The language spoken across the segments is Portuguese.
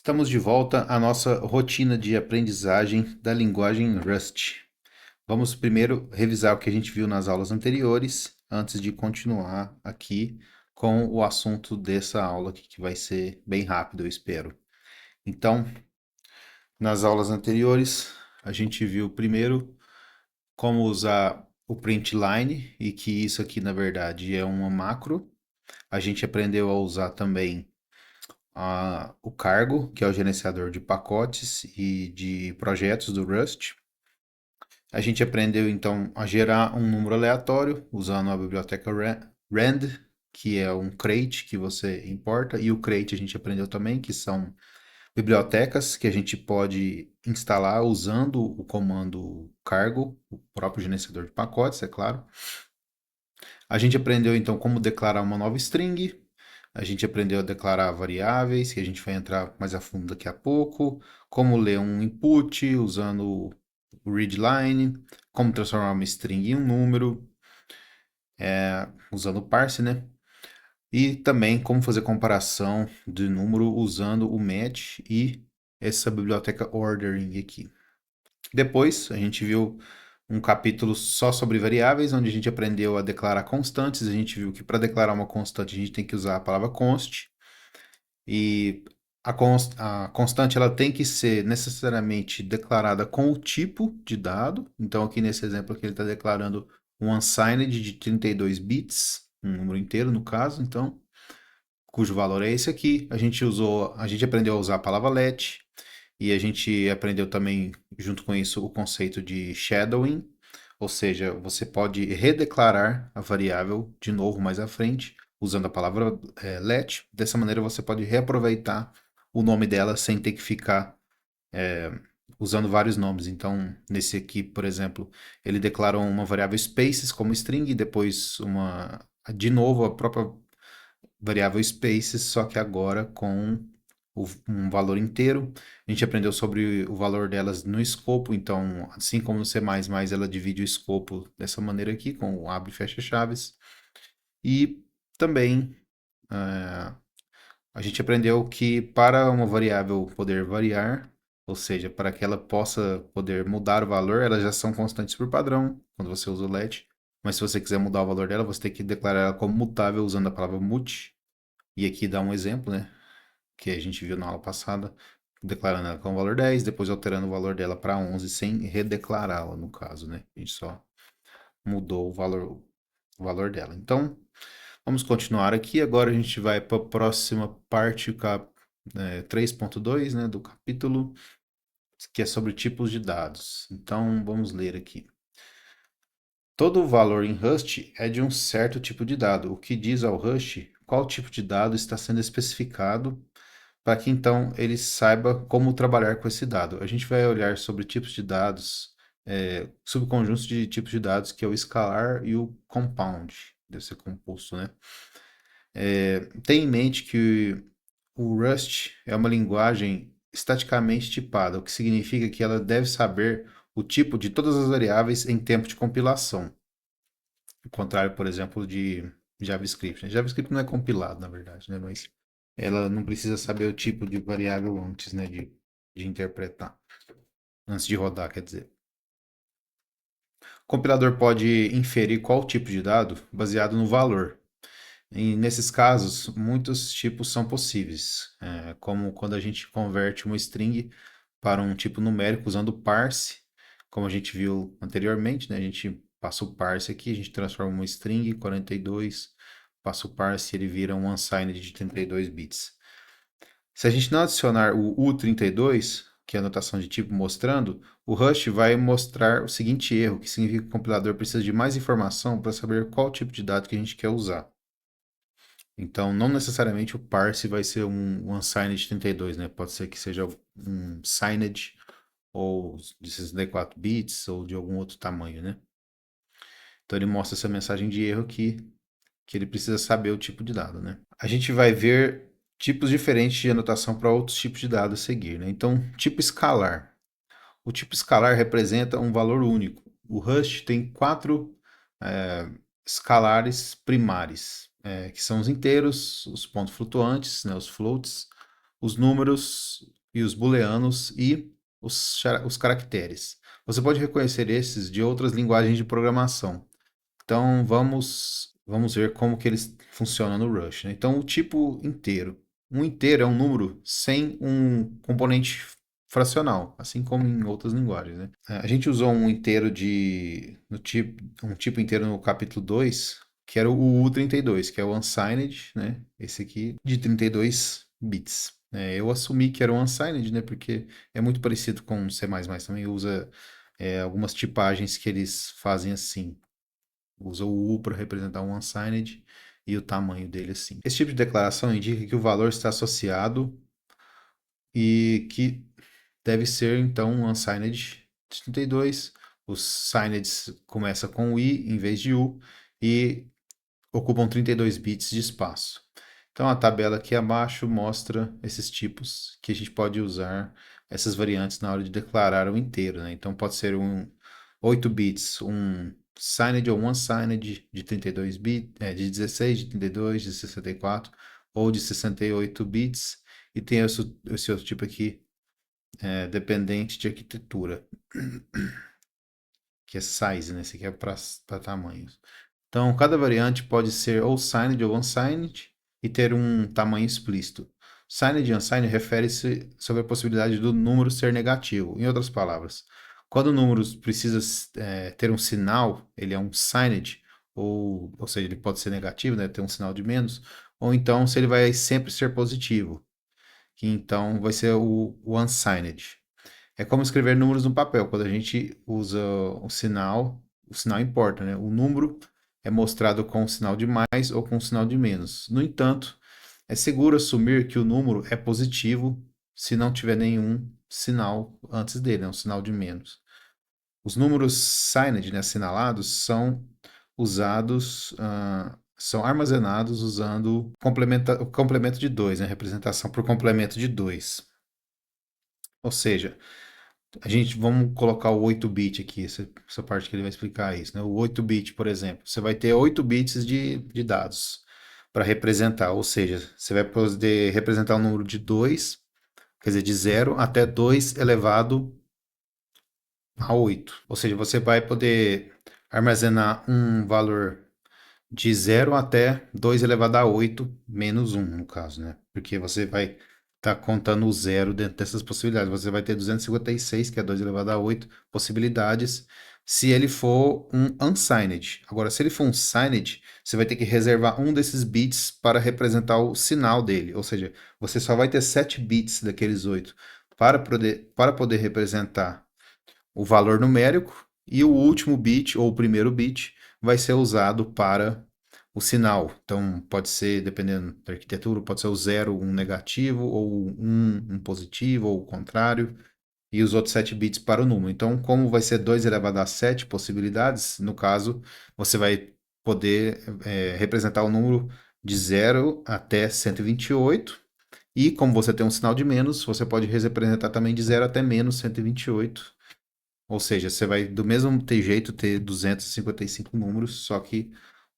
Estamos de volta à nossa rotina de aprendizagem da linguagem Rust. Vamos primeiro revisar o que a gente viu nas aulas anteriores, antes de continuar aqui com o assunto dessa aula aqui, que vai ser bem rápido, eu espero. Então, nas aulas anteriores, a gente viu primeiro como usar o print line, e que isso aqui, na verdade, é uma macro. A gente aprendeu a usar também o cargo, que é o gerenciador de pacotes e de projetos do Rust. A gente aprendeu então a gerar um número aleatório usando a biblioteca rand, que é um crate que você importa, e o crate a gente aprendeu também, que são bibliotecas que a gente pode instalar usando o comando cargo, o próprio gerenciador de pacotes, é claro. A gente aprendeu então como declarar uma nova string. A gente aprendeu a declarar variáveis, que a gente vai entrar mais a fundo daqui a pouco. Como ler um input usando o readline. Como transformar uma string em um número, usando o parse, né? E também como fazer comparação de número usando o match e essa biblioteca ordering aqui. Depois a gente viu um capítulo só sobre variáveis, onde a gente aprendeu a declarar constantes. A gente viu que para declarar uma constante a gente tem que usar a palavra const. E a constante ela tem que ser necessariamente declarada com o tipo de dado. Então aqui nesse exemplo aqui ele está declarando um unsigned de 32 bits, um número inteiro no caso, então, cujo valor é esse aqui. A gente aprendeu a usar a palavra let, e a gente aprendeu também, junto com isso, o conceito de shadowing, ou seja, você pode redeclarar a variável de novo mais à frente, usando a palavra let. Dessa maneira, você pode reaproveitar o nome dela sem ter que ficar usando vários nomes. Então, nesse aqui, por exemplo, ele declarou uma variável spaces como string, e depois de novo a própria variável spaces, só que agora com um valor inteiro. A gente aprendeu sobre o valor delas no escopo, então, assim como no C++, ela divide o escopo dessa maneira aqui, com o abre e fecha chaves. E também a gente aprendeu que para uma variável poder variar, ou seja, para que ela possa poder mudar o valor, elas já são constantes por padrão, quando você usa o let. Mas se você quiser mudar o valor dela, você tem que declarar ela como mutável usando a palavra mut. E aqui dá um exemplo, né? Que a gente viu na aula passada, declarando ela com o valor 10, depois alterando o valor dela para 11, sem redeclará-la, no caso, né? A gente só mudou o valor dela. Então, vamos continuar aqui. Agora a gente vai para a próxima parte, 3.2, né, do capítulo, que é sobre tipos de dados. Então, vamos ler aqui. Todo valor em Rust é de um certo tipo de dado, o que diz ao Rust qual tipo de dado está sendo especificado, para que então ele saiba como trabalhar com esse dado. A gente vai olhar sobre tipos de dados, subconjuntos de tipos de dados, que é o scalar e o compound, deve ser composto, né? Tenha em mente que o Rust é uma linguagem estaticamente tipada, o que significa que ela deve saber o tipo de todas as variáveis em tempo de compilação. Ao contrário, por exemplo, de JavaScript, né? JavaScript não é compilado, na verdade, né? Mas ela não precisa saber o tipo de variável antes, né? De interpretar. Antes de rodar, quer dizer. O compilador pode inferir qual tipo de dado baseado no valor. E nesses casos, muitos tipos são possíveis, como quando a gente converte uma string para um tipo numérico usando parse, como a gente viu anteriormente, né? A gente passa o parse aqui, a gente transforma uma string 42, passa o parse e ele vira um unsigned de 32 bits. Se a gente não adicionar o U32, que é a notação de tipo mostrando, o Rust vai mostrar o seguinte erro, que significa que o compilador precisa de mais informação para saber qual tipo de dado que a gente quer usar. Então, não necessariamente o parse vai ser um unsigned 32, né? Pode ser que seja um signed ou de 64 bits ou de algum outro tamanho, né? Então ele mostra essa mensagem de erro que ele precisa saber o tipo de dado, né? A gente vai ver tipos diferentes de anotação para outros tipos de dados a seguir, né? Então, tipo escalar. O tipo escalar representa um valor único. O Rust tem quatro escalares primários, que são os inteiros, os pontos flutuantes, né, os floats, os números e os booleanos e os caracteres. Você pode reconhecer esses de outras linguagens de programação. Então vamos ver como que eles funcionam no Rush, né? Então o tipo inteiro. Um inteiro é um número sem um componente fracional, assim como em outras linguagens, né? A gente usou um inteiro um tipo inteiro no capítulo 2, que era o U32, que é o unsigned, né? Esse aqui de 32 bits. Eu assumi que era o unsigned, né? Porque é muito parecido com o C++, também usa algumas tipagens que eles fazem assim. Usa o U para representar um unsigned e o tamanho dele assim. Esse tipo de declaração indica que o valor está associado e que deve ser então um unsigned de 32. Os signeds começa com o I em vez de U e ocupam 32 bits de espaço. Então a tabela aqui abaixo mostra esses tipos que a gente pode usar essas variantes na hora de declarar o inteiro, né? Então pode ser um 8 bits, um signed ou um unsigned de 32 bits, de 16, de 32, de 64 ou de 68 bits. E tem esse outro tipo aqui, dependente de arquitetura, que é size, né? Esse aqui é para tamanhos. Então, cada variante pode ser ou signed ou unsigned e ter um tamanho explícito. Signed e unsigned refere-se sobre a possibilidade do número ser negativo. Em outras palavras, quando o número precisa ter um sinal, ele é um signed, ou seja, ele pode ser negativo, né, ter um sinal de menos, ou então se ele vai sempre ser positivo, que então vai ser o unsigned. É como escrever números no papel. Quando a gente usa o sinal importa, né? O número é mostrado com um sinal de mais ou com um sinal de menos. No entanto, é seguro assumir que o número é positivo se não tiver nenhum sinal antes dele, né? Um sinal de menos. Os números signed, né, assinalados, são armazenados usando o complemento de 2, né? Representação por complemento de 2. Ou seja, vamos colocar o 8-bit aqui, essa parte que ele vai explicar isso, né? O 8-bit, por exemplo, você vai ter 8 bits de dados para representar, ou seja, você vai poder representar o número de 2, quer dizer, de 0 até 2 elevado a 8. Ou seja, você vai poder armazenar um valor de 0 até 2 elevado a 8 menos 1, no caso, né? Porque você vai estar contando o zero dentro dessas possibilidades. Você vai ter 256, que é 2 elevado a 8 possibilidades, se ele for um unsigned. Agora, se ele for um signed, você vai ter que reservar um desses bits para representar o sinal dele. Ou seja, você só vai ter 7 bits daqueles 8 para poder representar o valor numérico, e o último bit, ou o primeiro bit, vai ser usado para o sinal. Então, pode ser, dependendo da arquitetura, pode ser o 0, um negativo, ou um positivo, ou o contrário, e os outros 7 bits para o número. Então, como vai ser 2 elevado a 7 possibilidades, no caso, você vai poder representar o número de 0 até 128. E como você tem um sinal de menos, você pode representar também de 0 até menos 128. Ou seja, você vai do mesmo jeito ter 255 números, só que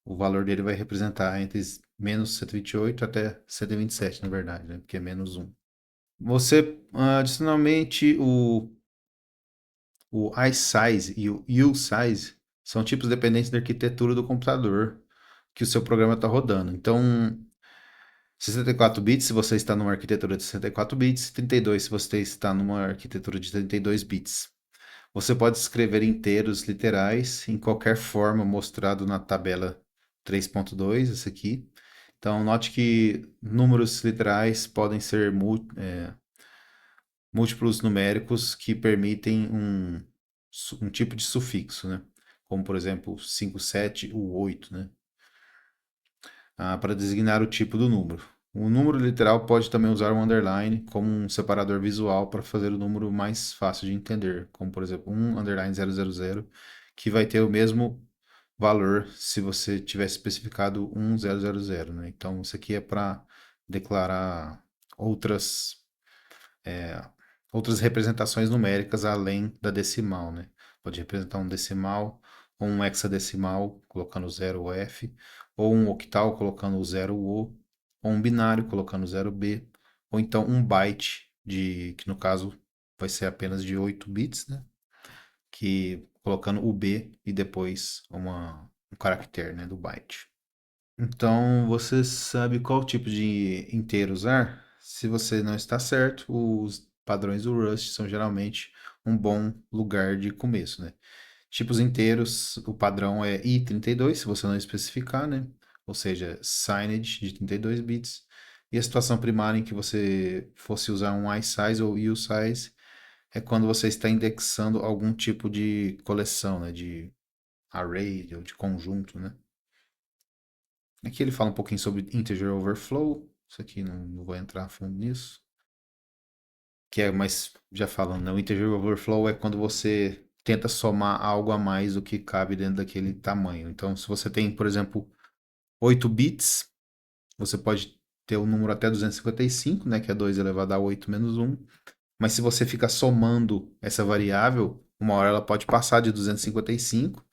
o valor dele vai representar entre menos 128 até 127, na verdade, né? Porque é menos um. Adicionalmente, o iSize e o USize são tipos dependentes da arquitetura do computador que o seu programa está rodando. Então, 64 bits se você está numa arquitetura de 64 bits, 32 se você está numa arquitetura de 32 bits. Você pode escrever inteiros literais em qualquer forma mostrado na tabela 3.2, essa aqui. Então, note que números literais podem ser múltiplos numéricos que permitem um tipo de sufixo, né? Como, por exemplo, 5, 7 ou 8, né? Para designar o tipo do número. O número literal pode também usar um underline como um separador visual para fazer o número mais fácil de entender, como por exemplo 1 underline 000, que vai ter o mesmo valor se você tivesse especificado 1000, né? Então isso aqui é para declarar outras é, outras representações numéricas além da decimal, né? Pode representar um decimal, ou um hexadecimal, colocando 0 ou F, ou um octal, colocando o 0 O, ou um binário, colocando 0 B, ou então um byte que no caso vai ser apenas de 8 bits, né? Que colocando o B e depois um caractere, né, do byte. Então, você sabe qual tipo de inteiro usar? Se você não está certo, os padrões do Rust são geralmente um bom lugar de começo, né? Tipos inteiros, o padrão é i32, se você não especificar, né? Ou seja, signage de 32 bits. E a situação primária em que você fosse usar um iSize ou usize é quando você está indexando algum tipo de coleção, né? De array ou de conjunto, né? Aqui ele fala um pouquinho sobre integer overflow. Isso aqui não vou entrar a fundo nisso. Que é, mas já falando, né? O integer overflow é quando você tenta somar algo a mais do que cabe dentro daquele tamanho. Então, se você tem, por exemplo, 8 bits, você pode ter o número até 255, né? Que é 2 elevado a 8 menos 1. Mas se você ficar somando essa variável, uma hora ela pode passar de 255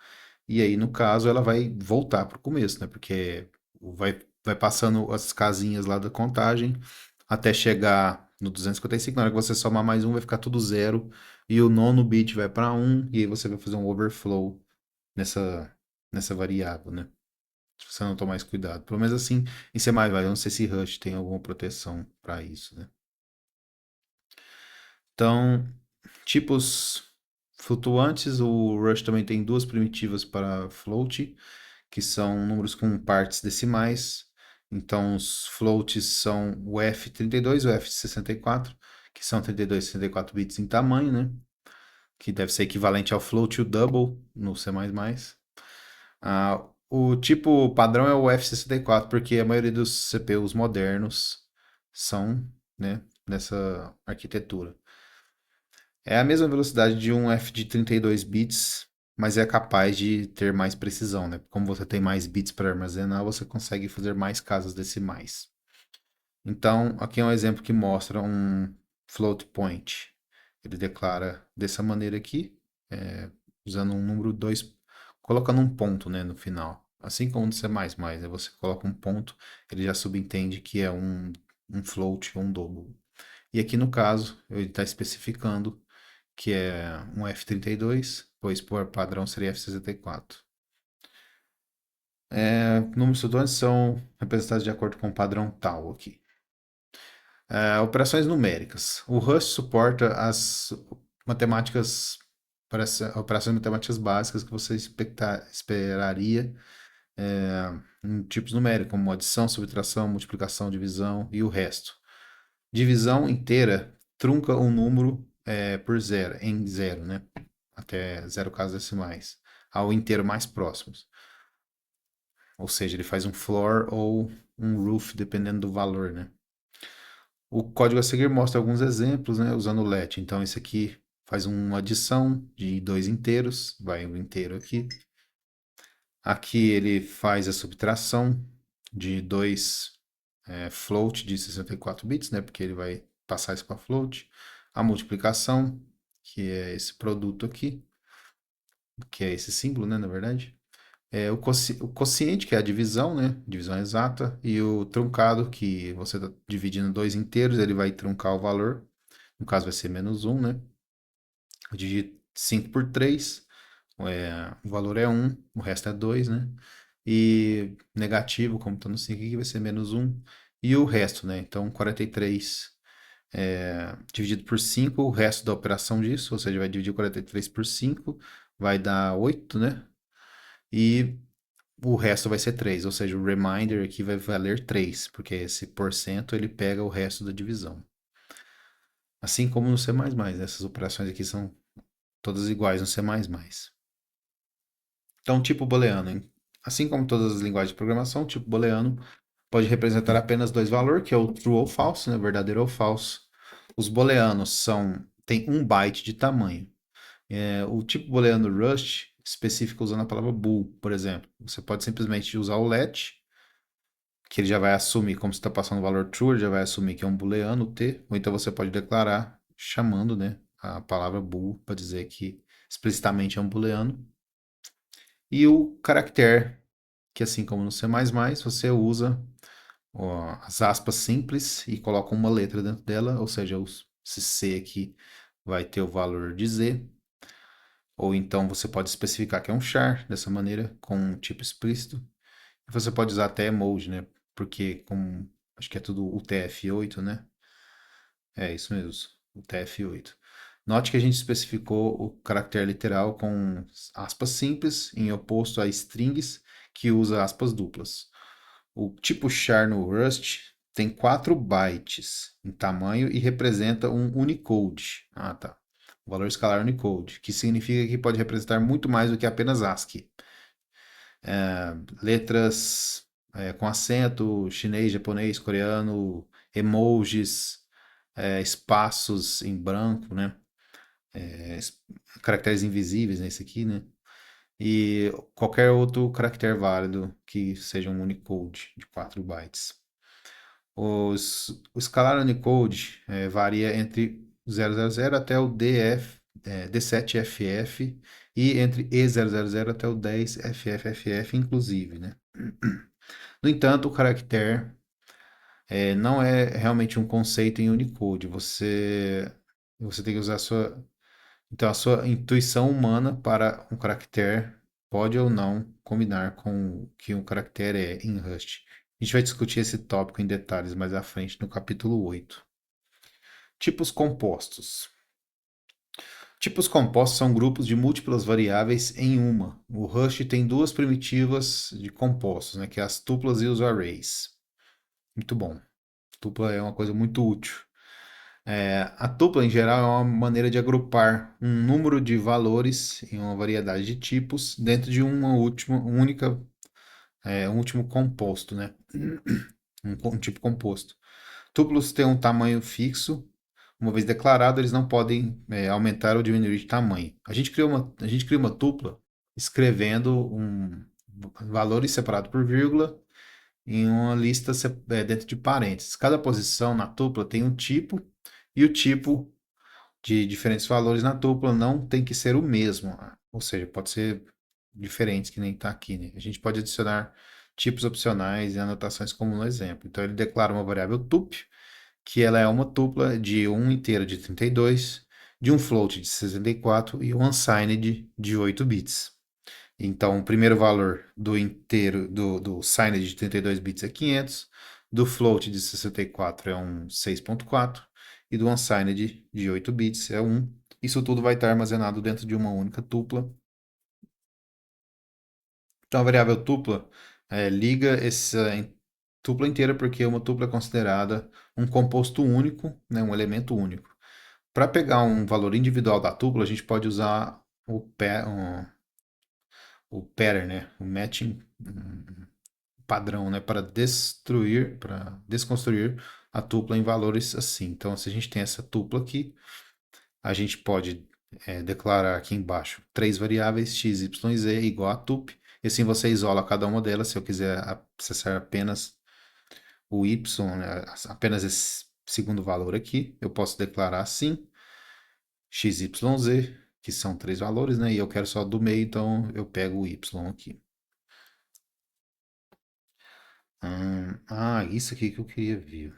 e aí, no caso, ela vai voltar para o começo, né? Porque vai passando as casinhas lá da contagem até chegar no 255. Na hora que você somar mais um, vai ficar tudo zero. E o nono bit vai para um. E aí você vai fazer um overflow nessa, nessa variável, né? Se você não tomar mais cuidado. Pelo menos assim, em C++, eu não sei se Rust tem alguma proteção para isso, né? Então, tipos flutuantes, o Rust também tem duas primitivas para float, que são números com partes decimais. Então, os floats são o F32 e o F64, que são 32 e 64 bits em tamanho, né? Que deve ser equivalente ao float e o double no C++. O tipo padrão é o F64, porque a maioria dos CPUs modernos são, né, nessa arquitetura. É a mesma velocidade de um F de 32 bits, mas é capaz de ter mais precisão, né? Como você tem mais bits para armazenar, você consegue fazer mais casas decimais. Então, aqui é um exemplo que mostra um float point. Ele declara dessa maneira aqui, usando um número 2, colocando um ponto, né, no final. Assim como no C++, né, você coloca um ponto, ele já subentende que é um float ou um double. E aqui no caso, ele está especificando que é um F32, pois por padrão seria F64. Números flutuantes são representados de acordo com o padrão tal aqui. Operações numéricas. O Rust suporta as matemáticas, operações matemáticas básicas que você esperaria em tipos numéricos, como adição, subtração, multiplicação, divisão e o resto. Divisão inteira trunca um número por zero, em zero, né? Até zero casas decimais, ao inteiro mais próximos. Ou seja, ele faz um floor ou um roof, dependendo do valor, né? O código a seguir mostra alguns exemplos, né, usando o let. Então, esse aqui faz uma adição de dois inteiros, vai um inteiro aqui. Aqui ele faz a subtração de dois float de 64 bits, né, porque ele vai passar isso para float. A multiplicação, que é esse produto aqui, que é esse símbolo, né, na verdade. O quociente, que é a divisão, né? Divisão exata. E o truncado, que você está dividindo dois inteiros, ele vai truncar o valor. No caso, vai ser menos um, né? Eu digito 5 por 3. O valor é um, o resto é 2, né? E negativo, como está no 5 aqui, vai ser menos um. E o resto, né? Então, 43 dividido por 5, o resto da operação disso, ou seja, vai dividir 43 por 5, vai dar 8, né? E o resto vai ser 3, ou seja, o reminder aqui vai valer 3, porque esse porcento ele pega o resto da divisão. Assim como no C++, essas operações aqui são todas iguais no C++. Então, tipo booleano, hein? Assim como todas as linguagens de programação, o tipo booleano pode representar apenas dois valores, que é o true ou false, né? Verdadeiro ou falso. Os booleanos têm um byte de tamanho. O tipo booleano Rust específico usando a palavra bool, por exemplo. Você pode simplesmente usar o let, que ele já vai assumir, como você está passando o valor true, ele já vai assumir que é um booleano, t, ou então você pode declarar chamando, né, a palavra bool para dizer que explicitamente é um booleano. E o caractere, que assim como no C++, você usa as aspas simples e coloca uma letra dentro dela, ou seja, esse C aqui vai ter o valor de Z. Ou então você pode especificar que é um char dessa maneira, com um tipo explícito. E você pode usar até emoji, né? Porque acho que é tudo UTF-8, né? É isso mesmo, UTF-8. Note que a gente especificou o caractere literal com aspas simples, em oposto a strings, que usa aspas duplas. O tipo char no Rust tem 4 bytes em tamanho e representa um Unicode. Ah, tá. O valor escalar Unicode, que significa que pode representar muito mais do que apenas ASCII. Letras com acento, chinês, japonês, coreano, emojis, espaços em branco, né? É, caracteres invisíveis nesse aqui, né? E qualquer outro caractere válido que seja um Unicode de 4 bytes. O escalar Unicode varia entre 000 até o D7FF e entre E000 até o 10FFFF, inclusive, né? No entanto, o caractere não é realmente um conceito em Unicode. Você tem que usar a sua intuição humana para um caractere pode ou não combinar com o que um caractere é em Rust. A gente vai discutir esse tópico em detalhes mais à frente no capítulo 8. Tipos compostos. Tipos compostos são grupos de múltiplas variáveis em uma. O Rust tem duas primitivas de compostos, né, que é as tuplas e os arrays. Muito bom. Tupla é uma coisa muito útil. A tupla, em geral, é uma maneira de agrupar um número de valores em uma variedade de tipos dentro de um último composto, né? Um tipo composto. Tuplos têm um tamanho fixo. Uma vez declarado, eles não podem aumentar ou diminuir de tamanho. A gente cria uma tupla escrevendo valores separados por vírgula em uma lista dentro de parênteses. Cada posição na tupla tem um tipo e o tipo de diferentes valores na tupla não tem que ser o mesmo. Ou seja, pode ser diferentes, que nem está aqui, né? A gente pode adicionar tipos opcionais e anotações como no exemplo. Então ele declara uma variável tup, que ela é uma tupla de um inteiro de 32, de um float de 64 e um unsigned de 8 bits. Então, o primeiro valor do inteiro do signed de 32 bits é 500, do float de 64 é um 6.4 e do unsigned de 8 bits é 1. Isso tudo vai estar armazenado dentro de uma única tupla. Então, a variável tupla liga essa tupla inteira porque uma tupla é considerada um composto único, né, um elemento único. Para pegar um valor individual da tupla, a gente pode usar o pattern, né, o matching padrão, né, para desconstruir a tupla em valores assim. Então, se a gente tem essa tupla aqui, a gente pode declarar aqui embaixo três variáveis x, y e z igual a tup, e assim você isola cada uma delas. Se eu quiser acessar apenas o y, né, apenas esse segundo valor aqui, eu posso declarar assim, x, y, z, que são três valores, né, e eu quero só do meio, então eu pego o y aqui. Isso aqui que eu queria ver.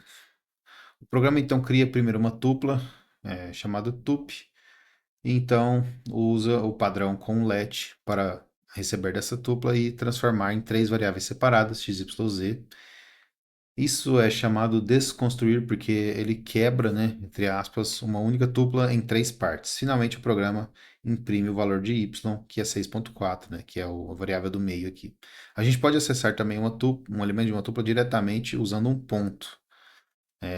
O programa então cria primeiro uma tupla chamada tup, e então usa o padrão conlet para receber dessa tupla e transformar em três variáveis separadas, x, y, z. Isso é chamado desconstruir porque ele quebra, né, entre aspas, uma única tupla em três partes. Finalmente o programa imprime o valor de y, que é 6.4, né, que é a variável do meio aqui. A gente pode acessar também um elemento de uma tupla diretamente usando um ponto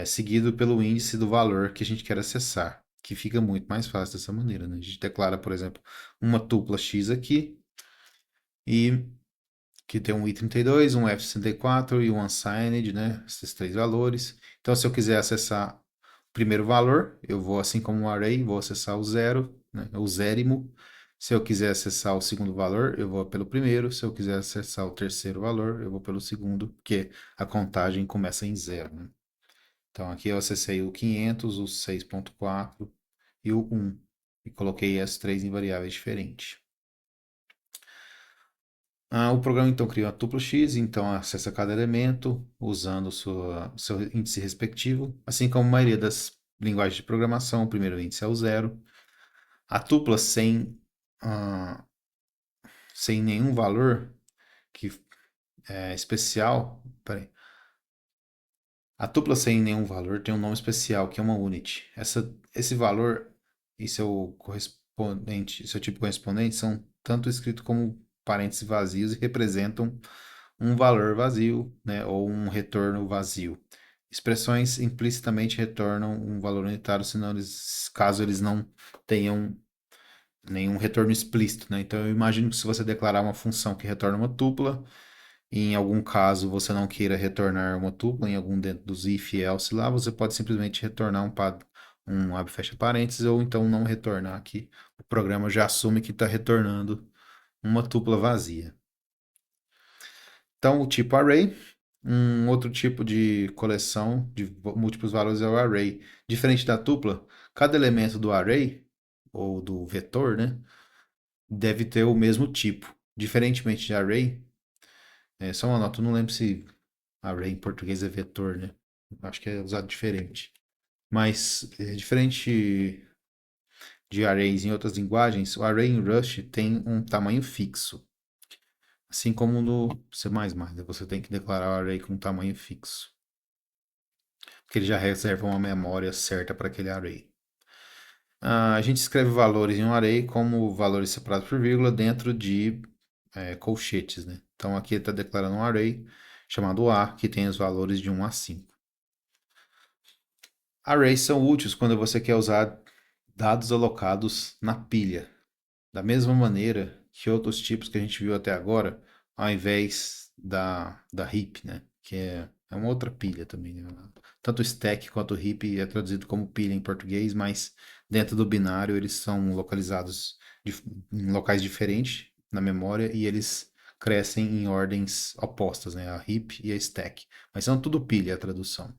seguido pelo índice do valor que a gente quer acessar, que fica muito mais fácil dessa maneira, né? A gente declara, por exemplo, uma tupla x aqui, e que tem um i32, um f64 e um unsigned, né? Esses três valores. Então, se eu quiser acessar o primeiro valor, eu vou, assim como um array, vou acessar o zero, né? O zérimo. Se eu quiser acessar o segundo valor, eu vou pelo primeiro. Se eu quiser acessar o terceiro valor, eu vou pelo segundo, porque a contagem começa em zero, né? Então aqui eu acessei o 500, o 6.4 e o 1. E coloquei as três em variáveis diferentes. O programa então cria uma tupla X, então acessa cada elemento usando o seu índice respectivo, assim como a maioria das linguagens de programação, o primeiro índice é o zero. A tupla ah, sem nenhum valor que é especial, peraí. A tupla sem nenhum valor tem um nome especial, que é uma unit. Esse valor e seu correspondente, seu tipo correspondente são tanto escritos como parênteses vazios e representam um valor vazio, né, ou um retorno vazio. Expressões implicitamente retornam um valor unitário, caso eles não tenham nenhum retorno explícito, né? Então eu imagino que se você declarar uma função que retorna uma tupla, e em algum caso você não queira retornar uma tupla, em algum dentro dos if e else lá, você pode simplesmente retornar um abre e fecha parênteses, ou então não retornar aqui. O programa já assume que está retornando uma tupla vazia. Então, o tipo array, um outro tipo de coleção de múltiplos valores é o array. Diferente da tupla, cada elemento do array, ou do vetor, né, deve ter o mesmo tipo. Diferentemente de array, só uma nota, eu não lembro se array em português é vetor, né? Acho que é usado diferente. Mas, diferente de arrays em outras linguagens, o array em Rust tem um tamanho fixo. Assim como no C++, né? Você tem que declarar o array com um tamanho fixo. Porque ele já reserva uma memória certa para aquele array. A gente escreve valores em um array como valores separados por vírgula dentro de colchetes, né? Então aqui ele está declarando um array chamado A, que tem os valores de 1 a 5. Arrays são úteis quando você quer usar dados alocados na pilha, da mesma maneira que outros tipos que a gente viu até agora, ao invés da heap, né? Que é uma outra pilha também, né? Tanto o stack quanto o heap é traduzido como pilha em português, mas dentro do binário eles são localizados em locais diferentes na memória e eles crescem em ordens opostas, né? A heap e a stack. Mas são tudo pilha a tradução.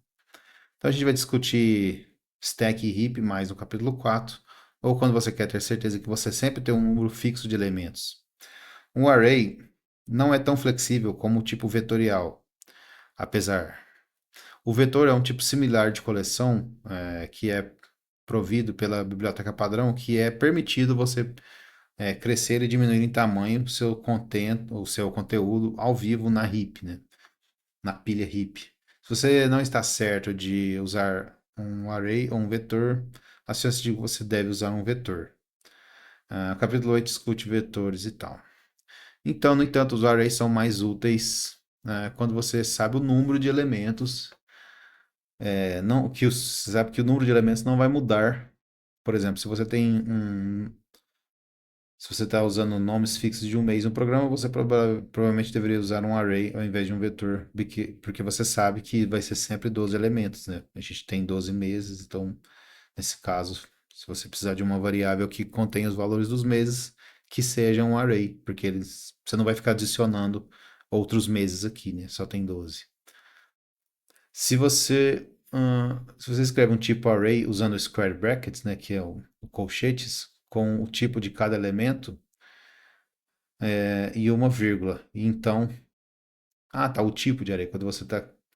Então a gente vai discutir stack e heap mais no capítulo 4, ou quando você quer ter certeza que você sempre tem um número fixo de elementos. Um array não é tão flexível como o tipo vetorial, apesar. O vetor é um tipo similar de coleção que é provido pela biblioteca padrão, que é permitido você crescer e diminuir em tamanho o seu conteúdo ao vivo na heap, né? Na pilha heap. Se você não está certo de usar um array ou um vetor, a chance de que você deve usar um vetor. O capítulo 8 discute vetores e tal. Então, no entanto, os arrays são mais úteis quando você sabe o número de elementos. Não, sabe que o número de elementos não vai mudar. Por exemplo, se você está usando nomes fixos de um mês no programa, você provavelmente deveria usar um array ao invés de um vetor, porque você sabe que vai ser sempre 12 elementos, né? A gente tem 12 meses, então, nesse caso, se você precisar de uma variável que contém os valores dos meses, que seja um array, porque você não vai ficar adicionando outros meses aqui, né? Só tem 12. Se você escreve um tipo array usando square brackets, né, que é o colchetes, com o tipo de cada elemento, e uma vírgula. E então, tá, o tipo de array, quando você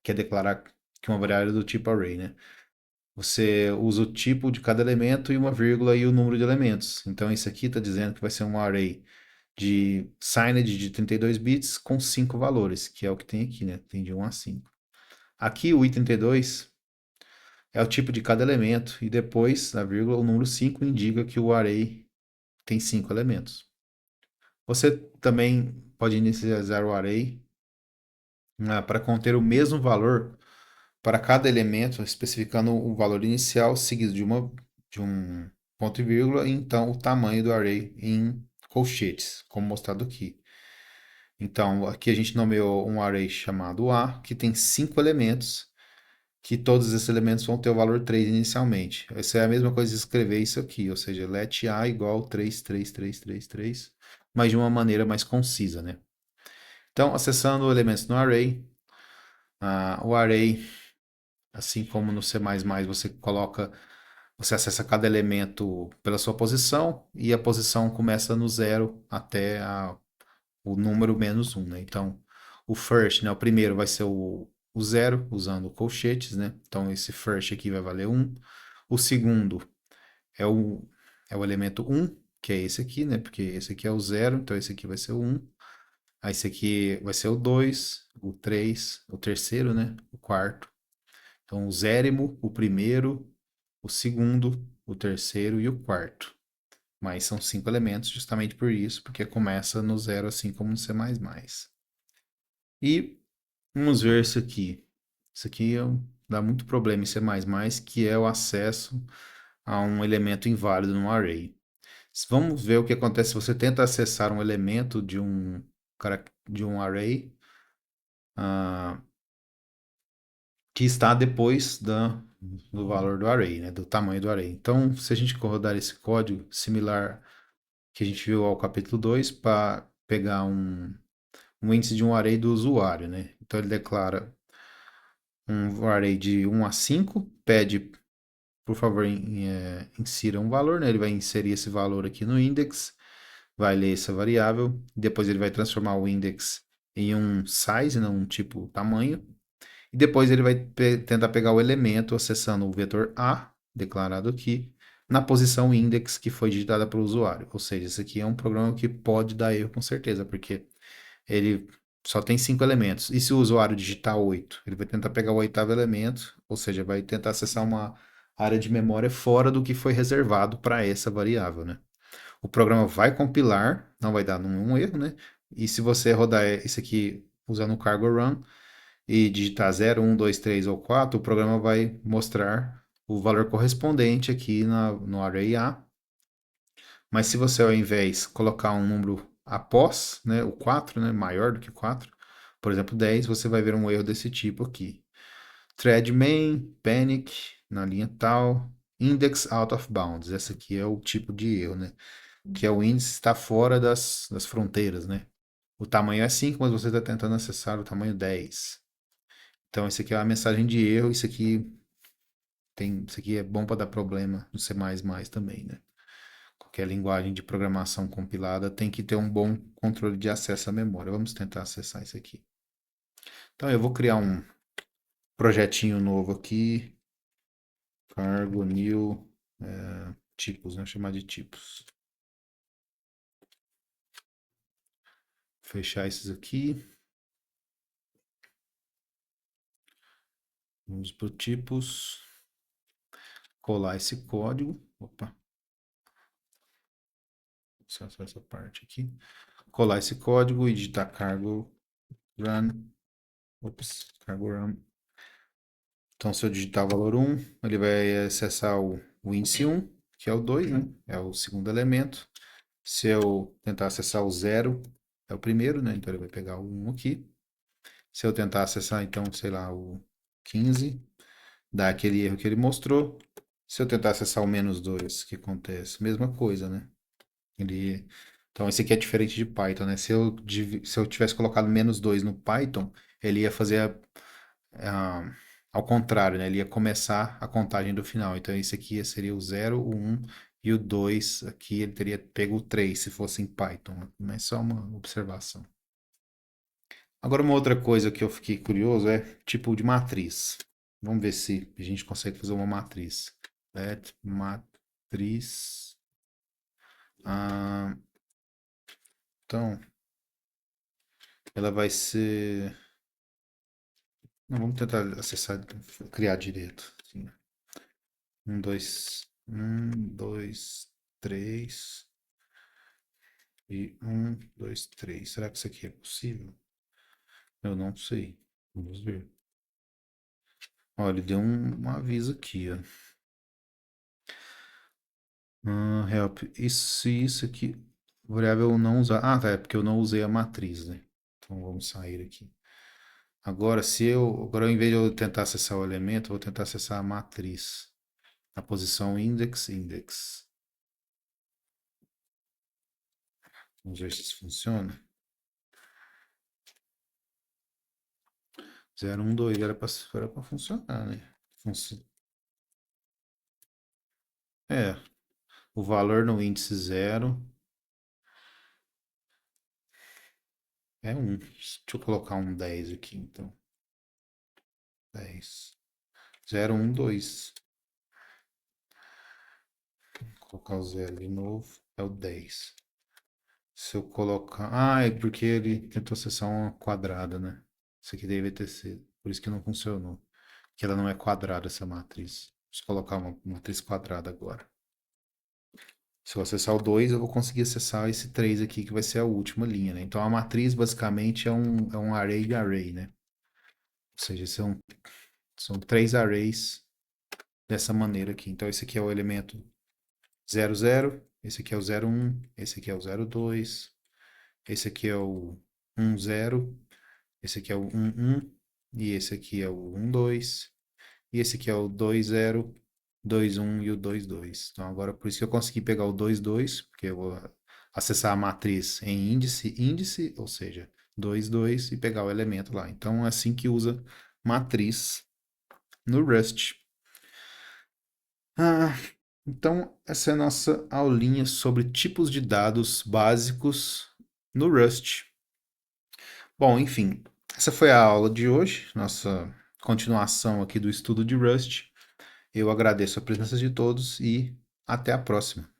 quer declarar que uma variável é do tipo array, né? Você usa o tipo de cada elemento e uma vírgula e o número de elementos. Então, isso aqui está dizendo que vai ser um array de signed de 32 bits com 5 valores, que é o que tem aqui, né? Tem de 1 a 5. Aqui o item 32 é o tipo de cada elemento e depois, na vírgula, o número 5 indica que o array tem 5 elementos. Você também pode inicializar o array para conter o mesmo valor para cada elemento, especificando o valor inicial seguido de um ponto e vírgula, e então o tamanho do array em colchetes, como mostrado aqui. Então, aqui a gente nomeou um array chamado A, que tem 5 elementos, que todos esses elementos vão ter o valor 3 inicialmente. Essa é a mesma coisa de escrever isso aqui, ou seja, let A igual 3, 3, 3, 3, 3, mas de uma maneira mais concisa, né? Então, acessando elementos no array, o array, assim como no C++, você acessa cada elemento pela sua posição e a posição começa no zero até o número menos um, né? Então, o first, né? O primeiro vai ser o zero, usando colchetes, né? Então, esse first aqui vai valer um. O segundo é o elemento um, que é esse aqui, né? Porque esse aqui é o zero, então esse aqui vai ser o 1. Aí esse aqui vai ser o 2, o 3, o terceiro, né? O quarto. Então, o zérimo, o primeiro, o segundo, o terceiro e o quarto. Mas são 5 elementos justamente por isso, porque começa no zero, assim como no C++. E vamos ver isso aqui. Isso aqui dá muito problema em C++, que é o acesso a um elemento inválido no array. Vamos ver o que acontece se você tenta acessar um elemento de um array ah, que está depois do valor do array, né, do tamanho do array. Então, se a gente rodar esse código similar que a gente viu ao capítulo 2 para pegar um índice de um array do usuário, né? Então ele declara um array de 1 a 5, pede, por favor, insira um valor, né? Ele vai inserir esse valor aqui no index, vai ler essa variável, depois ele vai transformar o index em um size, né? Um tipo tamanho, e depois ele vai tentar pegar o elemento acessando o vetor A, declarado aqui, na posição index que foi digitada pelo usuário. Ou seja, isso aqui é um programa que pode dar erro com certeza, porque ele só tem 5 elementos. E se o usuário digitar 8? Ele vai tentar pegar o oitavo elemento, ou seja, vai tentar acessar uma área de memória fora do que foi reservado para essa variável, né? O programa vai compilar, não vai dar nenhum erro, né? E se você rodar isso aqui usando o cargo run e digitar 0, 1, 2, 3 ou 4, o programa vai mostrar o valor correspondente aqui no array A. Mas se você, ao invés, colocar um número após, né, o 4, né, maior do que 4, por exemplo, 10, você vai ver um erro desse tipo aqui. Thread main, panic, na linha tal, index out of bounds. Esse aqui é o tipo de erro, né? Que é o índice está fora das fronteiras, né? O tamanho é 5, mas você está tentando acessar o tamanho 10. Então, esse aqui é uma mensagem de erro. Isso aqui é bom para dar problema no C++ também, né? Qualquer linguagem de programação compilada tem que ter um bom controle de acesso à memória. Vamos tentar acessar isso aqui. Então eu vou criar um projetinho novo aqui. Cargo new tipos, né? Chamar de tipos. Fechar esses aqui. Vamos para tipos. Colar esse código. Opa. Só essa parte aqui. Colar esse código e digitar cargo run. Ops, cargo run. Então, se eu digitar o valor 1, ele vai acessar o índice 1, que é o 2, né? É o segundo elemento. Se eu tentar acessar o 0, é o primeiro, né? Então ele vai pegar o 1 aqui. Se eu tentar acessar, então, sei lá, o 15, dá aquele erro que ele mostrou. Se eu tentar acessar o -2, o que acontece? Mesma coisa, né? Ele... Então, esse aqui é diferente de Python, né? Se eu tivesse colocado -2 no Python, ele ia fazer ah, ao contrário, né? Ele ia começar a contagem do final. Então, esse aqui seria o 0, o 1 e o 2. Aqui ele teria pego o 3 se fosse em Python. Mas só uma observação. Agora, uma outra coisa que eu fiquei curioso é tipo de matriz. Vamos ver se a gente consegue fazer uma matriz. Let matriz. Ah, então, ela vai ser. Não, vamos tentar acessar, criar direito. Assim. 1, 2, 3 e 1, 2, 3. Será que isso aqui é possível? Eu não sei. Vamos ver. Olha, ele deu um aviso aqui, ó. Help. Isso aqui. Variável não usar. Ah, tá. É porque eu não usei a matriz, né? Então vamos sair aqui. Agora, Agora, ao invés de eu tentar acessar o elemento, eu vou tentar acessar a matriz. Na posição index. Vamos ver se isso funciona. 0, 1, 2. Era pra funcionar, né? É. O valor no índice 0. É um. Deixa eu colocar um 10 aqui, então. 10. 0, 1, 2. Vou colocar o 0 de novo. É o 10. Se eu colocar. Ah, é porque ele tentou acessar uma quadrada, né? Isso aqui deve ter sido. Por isso que não funcionou. Que ela não é quadrada, essa matriz. Deixa eu colocar uma matriz quadrada agora. Se eu acessar o 2, eu vou conseguir acessar esse 3 aqui, que vai ser a última linha, né? Então a matriz basicamente é um array de array, né? Ou seja, são três arrays dessa maneira aqui. Então esse aqui é o elemento 0, 0, esse aqui é o 0, 1, esse aqui é o 0, 2, esse aqui é o 1, 0, esse aqui é o 1, 1, e esse aqui é o 1, 2, e esse aqui é o 2, 0, 2, 1 e o 2, 2. Então agora por isso que eu consegui pegar o 2, 2, porque eu vou acessar a matriz em índice, índice, ou seja, 2, 2 e pegar o elemento lá. Então é assim que usa matriz no Rust. Ah, então essa é a nossa aulinha sobre tipos de dados básicos no Rust. Bom, enfim, essa foi a aula de hoje, nossa continuação aqui do estudo de Rust. Eu agradeço a presença de todos e até a próxima.